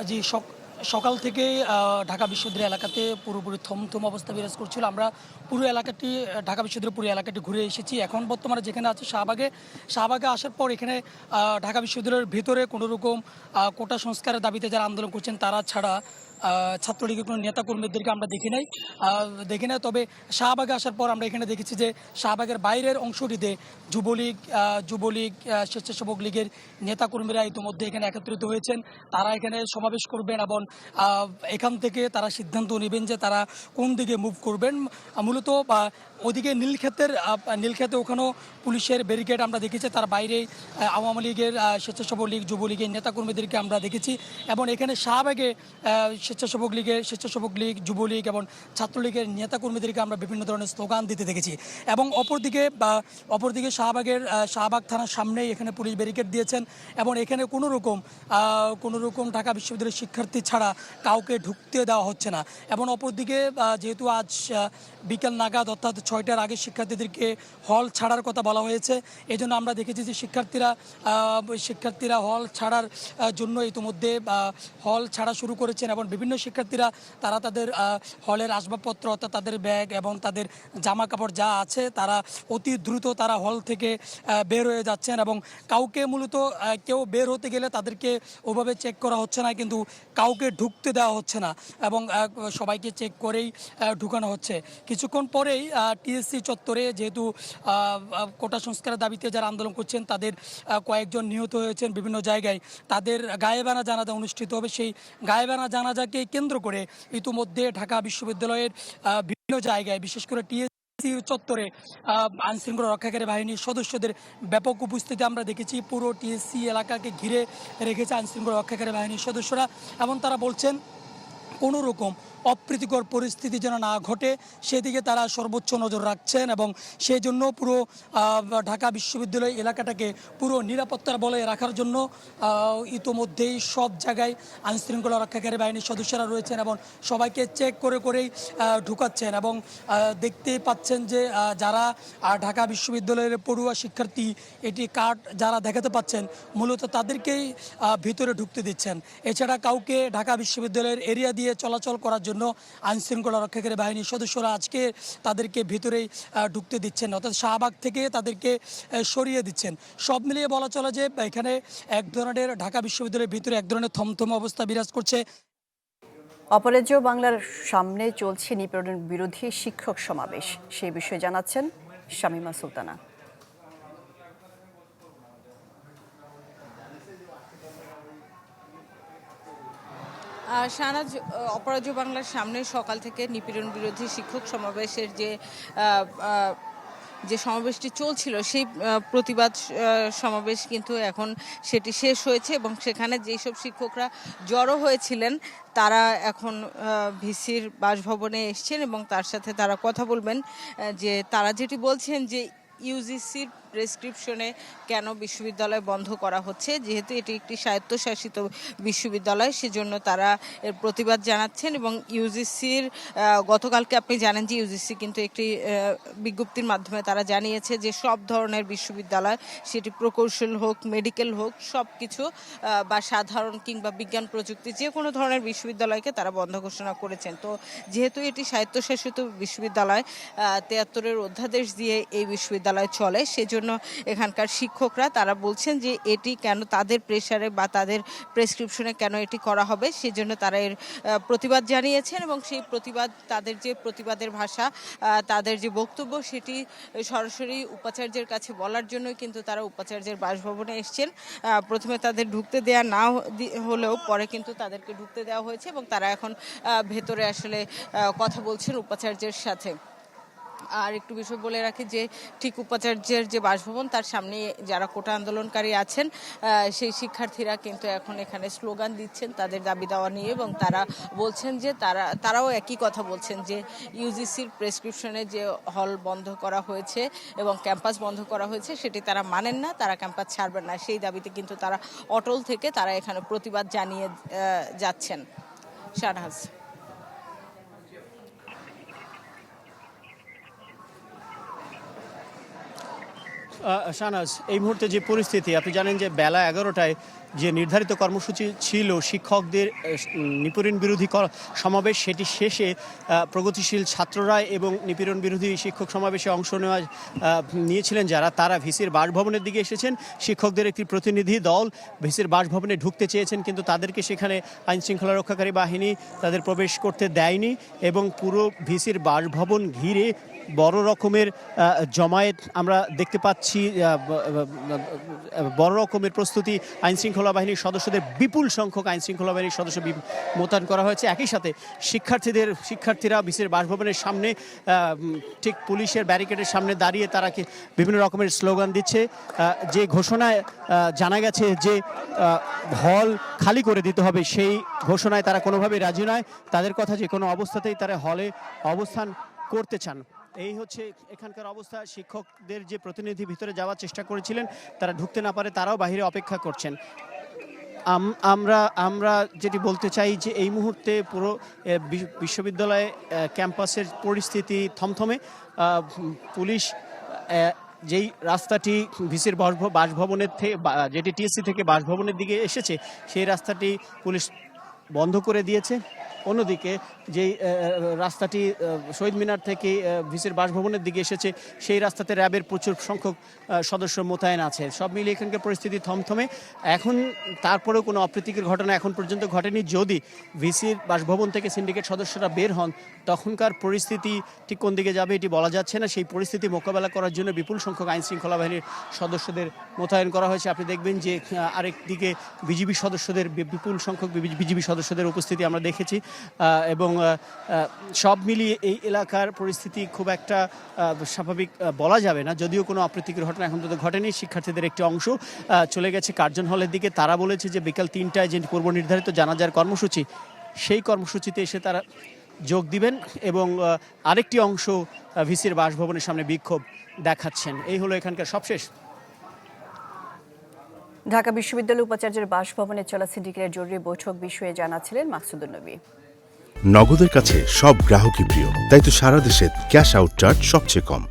জি, সকাল থেকেই ঢাকা বিশ্ববিদ্যালয় এলাকাতে পুরোপুরি থমথম অবস্থা বিরাজ করছিল। আমরা পুরো এলাকাটি ঢাকা বিশ্ববিদ্যালয়ের পুরো এলাকাটি ঘুরে এসেছি। এখন বর্তমানে যেখানে আছি শাহবাগে আসার পর এখানে ঢাকা বিশ্ববিদ্যালয়ের ভেতরে কোনো রকম কোটা সংস্কারের দাবিতে যারা আন্দোলন করছেন তারা ছাড়া ছাত্রলীগের কোনো নেতাকর্মীদেরকে আমরা দেখি নাই। তবে শাহবাগে আসার পর আমরা এখানে দেখেছি যে শাহবাগের বাইরের অংশটিতে যুবলীগ স্বেচ্ছাসেবক লীগের নেতাকর্মীরা ইতিমধ্যে এখানে একত্রিত হয়েছেন। তারা এখানে সমাবেশ করবেন এবং এখান থেকে তারা সিদ্ধান্ত নেবেন যে তারা কোন দিকে মুভ করবেন। মূলত ওদিকে নীলক্ষেতে ওখানেও পুলিশের ব্যারিকেড আমরা দেখেছি। তার বাইরে আওয়ামী লীগের স্বেচ্ছাসেবক লীগ, যুবলীগের নেতাকর্মীদেরকে আমরা দেখেছি এবং এখানে শাহবাগে স্বেচ্ছাসেবক লীগ, যুবলীগ এবং ছাত্রলীগের নেতাকর্মীদেরকে আমরা বিভিন্ন ধরনের স্লোগান দিতে দেখেছি। এবং অপরদিকে শাহবাগ থানার সামনেই এখানে পুলিশ ব্যারিকেড দিয়েছেন এবং এখানে কোনো রকম ঢাকা বিশ্ববিদ্যালয়ের শিক্ষার্থী ছাড়া কাউকে ঢুকতে দেওয়া হচ্ছে না। এবং অপরদিকে যেহেতু আজ বিকেল নাগাদ অর্থাৎ 6টার আগে শিক্ষার্থীদেরকে হল ছাড়ার কথা বলা হয়েছে, এই জন্য আমরা দেখেছি যে শিক্ষার্থীরা হল ছাড়ার জন্য ইতিমধ্যে হল ছাড়া শুরু করেছেন এবং বিভিন্ন শিক্ষার্থীরা তারা তাদের হলের আসবাবপত্র অর্থাৎ তাদের ব্যাগ এবং তাদের জামা কাপড় যা আছে তারা অতি দ্রুত তারা হল থেকে বের হয়ে যাচ্ছেন এবং কাউকে মূলত কেউ বের হতে গেলে তাদেরকে ওভাবে চেক করা হচ্ছে না, কিন্তু কাউকে ঢুকতে দেওয়া হচ্ছে না এবং সবাইকে চেক করেই ঢুকানো হচ্ছে। কিছুক্ষণ পরেই টিএসসি চত্বরে যেহেতু কোটা সংস্কারের দাবিতে যারা আন্দোলন করছেন তাদের কয়েকজন নিহত হয়েছেন বিভিন্ন জায়গায়, তাদের গায়েবানা জানাজা অনুষ্ঠিত হবে। সেই গায়েবানা জানাজাকে কেন্দ্র করে ইতিমধ্যে ঢাকা বিশ্ববিদ্যালয়ের বিভিন্ন জায়গায় বিশেষ করে চত্বরে আইনশৃঙ্খলা রক্ষাকারী বাহিনীর সদস্যদের ব্যাপক উপস্থিতি আমরা দেখেছি। পুরো টিএসসি এলাকাকে ঘিরে রেখেছে আইনশৃঙ্খলা রক্ষাকারী বাহিনীর সদস্যরা এবং তারা বলছেন কোনো রকম অপ্রীতিকর পরিস্থিতি যেন না ঘটে সেদিকে তারা সর্বোচ্চ নজর রাখছেন এবং সেই জন্য পুরো ঢাকা বিশ্ববিদ্যালয় এলাকাটাকে পুরো নিরাপত্তার বলয়ে রাখার জন্য ইতোমধ্যেই সব জায়গায় আইনশৃঙ্খলা রক্ষাকারী বাহিনীর সদস্যরা রয়েছেন এবং সবাইকে চেক করেই ঢুকাচ্ছেন। এবং দেখতেই পাচ্ছেন যে যারা ঢাকা বিশ্ববিদ্যালয়ের পড়ুয়া শিক্ষার্থী এটি কার্ড যারা দেখাতে পাচ্ছেন মূলত তাদেরকেই ভিতরে ঢুকতে দিচ্ছেন। এছাড়া কাউকে ঢাকা বিশ্ববিদ্যালয়ের এরিয়া দিয়ে চলাচল করার জন্য আইনশৃঙ্খলা রক্ষাকারী বাহিনীর সদস্যরা আজকে তাদেরকে ভিতরেই ঢুকতে দিচ্ছেন, অর্থাৎ শাহবাগ থেকে তাদেরকে সরিয়ে দিচ্ছেন। সব মিলিয়ে বলা চলে যে এখানে এক ধরনের ঢাকা বিশ্ববিদ্যালয়ের ভিতরে এক ধরনের থমথম অবস্থা বিরাজ করছে। অপরাজ্য বাংলার সামনে চলছে নিপীড়ন বিরোধী শিক্ষক সমাবেশ, সেই বিষয়ে জানাচ্ছেন শামীমা সুলতানা। শাহনাজ, অপরাজ্য বাংলার সামনে সকাল থেকে নিপীড়ন বিরোধী শিক্ষক সমাবেশের যে সমাবেশটি চলছিল সেই প্রতিবাদ সমাবেশ কিন্তু এখন সেটি শেষ হয়েছে এবং সেখানে যেসব শিক্ষকরা জড়ো হয়েছিলেন তারা এখন ভিসির বাসভবনে এসছেন এবং তার সাথে তারা কথা বলবেন। যে তারা যেটি বলছেন যে ইউজিসির প্রেসক্রিপশনে কেন বিশ্ববিদ্যালয় বন্ধ করা হচ্ছে, যেহেতু এটি একটি স্বায়ত্তশাসিত বিশ্ববিদ্যালয় সেজন্য তারা এর প্রতিবাদ জানাচ্ছেন। এবং ইউজিসির গতকালকে আপনি জানেন যে ইউজিসি কিন্তু একটি বিজ্ঞপ্তির মাধ্যমে তারা জানিয়েছে যে সব ধরনের বিশ্ববিদ্যালয়, সেটি প্রকৌশল হোক, মেডিকেল হোক, সব কিছু বা সাধারণ কিংবা বিজ্ঞান প্রযুক্তি যে কোনো ধরনের বিশ্ববিদ্যালয়কে তারা বন্ধ ঘোষণা করেছেন। তো যেহেতু এটি স্বায়ত্তশাসিত বিশ্ববিদ্যালয়, 73-এর অধ্যাদেশ দিয়ে এই বিশ্ববিদ্যালয় চলে, সেজন্য এখানকার শিক্ষকরা তারা বলছেন যে এটি কেন তাদের প্রেসারে বা তাদের প্রেসক্রিপশনে কেন এটি করা হবে, সেজন্য তারা এর প্রতিবাদ জানিয়েছেন। এবং সেই প্রতিবাদ, তাদের যে প্রতিবাদের ভাষা, তাদের যে বক্তব্য, সেটি সরাসরি উপাচার্যের কাছে বলার জন্যই কিন্তু তারা উপাচার্যের বাসভবনে এসছেন। প্রথমে তাদের ঢুকতে দেওয়া না হলেও পরে কিন্তু তাদেরকে ঢুকতে দেওয়া হয়েছে এবং তারা এখন ভেতরে আসলে কথা বলছেন উপাচার্যের সাথে। আর একটু বিষয় বলে রাখি যে ঠিক উপাচার্যের যে বাসভবন তার সামনে যারা কোটা আন্দোলনকারী আছেন সেই শিক্ষার্থীরা কিন্তু এখন এখানে স্লোগান দিচ্ছেন তাদের দাবি দেওয়া নিয়ে এবং তারা বলছেন যে তারাও একই কথা বলছেন যে ইউজিসির প্রেসক্রিপশনে যে হল বন্ধ করা হয়েছে এবং ক্যাম্পাস বন্ধ করা হয়েছে সেটি তারা মানেন না, তারা ক্যাম্পাস ছাড়বেন না। সেই দাবিতে কিন্তু তারা অটল থেকে তারা এখানে প্রতিবাদ জানিয়ে যাচ্ছেন। শাহনাজ। শাহনাজ, এই মুহূর্তে যে পরিস্থিতি, আপনি জানেন যে বেলা 11টায় যে নির্ধারিত কর্মসূচি ছিল শিক্ষকদের নিপীড়ন বিরোধী সমাবেশ, সেটি শেষে প্রগতিশীল ছাত্ররা এবং নিপীড়ন বিরোধী শিক্ষক সমাবেশে অংশ নিয়েছিলেন যারা, তারা ভিসির বাসভবনের দিকে এসেছেন। শিক্ষকদের একটি প্রতিনিধি দল ভিসির বাসভবনে ঢুকতে চেয়েছেন, কিন্তু তাদেরকে সেখানে আইনশৃঙ্খলা রক্ষাকারী বাহিনী তাদের প্রবেশ করতে দেয়নি এবং পুরো ভিসির বাসভবন ঘিরে বড় রকমের জমায়েত আমরা দেখতে পাচ্ছি। বড় রকমের প্রস্তুতি আইনশৃঙ্খলা বাহিনীর সদস্যদের, বিপুল সংখ্যক আইনশৃঙ্খলা বাহিনীর সদস্য মোতায়েন করা হয়েছে। একই সাথে শিক্ষার্থীরা ভিসির বাসভবনের সামনে ঠিক পুলিশের ব্যারিকেডের সামনে দাঁড়িয়ে তারা বিভিন্ন রকমের স্লোগান দিচ্ছে। যে ঘোষণায় জানা গেছে যে হল খালি করে দিতে হবে, সেই ঘোষণায় তারা কোনোভাবেই রাজি নয়। তাদের কথা যে কোনো অবস্থাতেই তারা হলে অবস্থান করতে চান। এই হচ্ছে এখানকার অবস্থা। শিক্ষকদের যে প্রতিনিধি ভিতরে যাওয়ার চেষ্টা করেছিলেন, তারা ঢুকতে না পারে, তারাও বাইরে অপেক্ষা করছেন। আমরা যেটি বলতে চাই যে এই মুহূর্তে পুরো বিশ্ববিদ্যালয় ক্যাম্পাসের পরিস্থিতি থমথমে। পুলিশ যেই রাস্তাটি ভিসির বাসভবনের থেকে, যেটি টিএসসি থেকে বাসভবনের দিকে এসেছে, সেই রাস্তাটি পুলিশ বন্ধ করে দিয়েছে। অন্যদিকে যেই রাস্তাটি শহীদ মিনার থেকে ভিসির বাসভবনের দিকে এসেছে, সেই রাস্তাতে র্যাবের প্রচুর সংখ্যক সদস্য মোতায়েন আছে। সব মিলিয়ে এখানকার পরিস্থিতি থমথমে। এখন তারপরেও কোনো অপ্রীতিকর ঘটনা এখন পর্যন্ত ঘটেনি। যদি ভিসির বাসভবন থেকে সিন্ডিকেট সদস্যরা বের হন, তখনকার পরিস্থিতি ঠিক কোন দিকে যাবে এটি বলা যাচ্ছে না। সেই পরিস্থিতি মোকাবেলা করার জন্য বিপুল সংখ্যক আইনশৃঙ্খলা বাহিনীর সদস্যদের মোতায়েন করা হয়েছে। আপনি দেখবেন যে আরেকদিকে বিজিবি সদস্যদের, বিপুল সংখ্যক বিজিবি সদস্যদের উপস্থিতি আমরা দেখেছি। এবং সব মিলিয়ে এই এলাকার পরিস্থিতি খুব একটা স্বাভাবিক বলা যাবে না, যদিও কোনো অপ্রীতিকর ঘটনা এখন পর্যন্ত ঘটেনি। শিক্ষার্থীদের একটি অংশ চলে গেছে কার্জন হলের দিকে। তারা বলেছে যে বিকাল 3টায় যে পূর্ব নির্ধারিত জানাজার কর্মসূচি, সেই কর্মসূচিতে এসে তারা যোগ দিবেন এবং আরেকটি অংশ ভিসির বাসভবনের সামনে বিক্ষোভ দেখাচ্ছেন। এই হলো এখানকার সবশেষ। ঢাকা বিশ্ববিদ্যালয় উপাচার্যের বাসভবনে চলা সিন্ডিকেটের জরুরি বৈঠক বিষয়ে জানাচ্ছিলেন মাকসুদুন নবী। নগদের কাছে সব গ্রাহকই প্রিয়, তাই তো সারা দেশে ক্যাশ আউট চার্জ সবচেয়ে কম।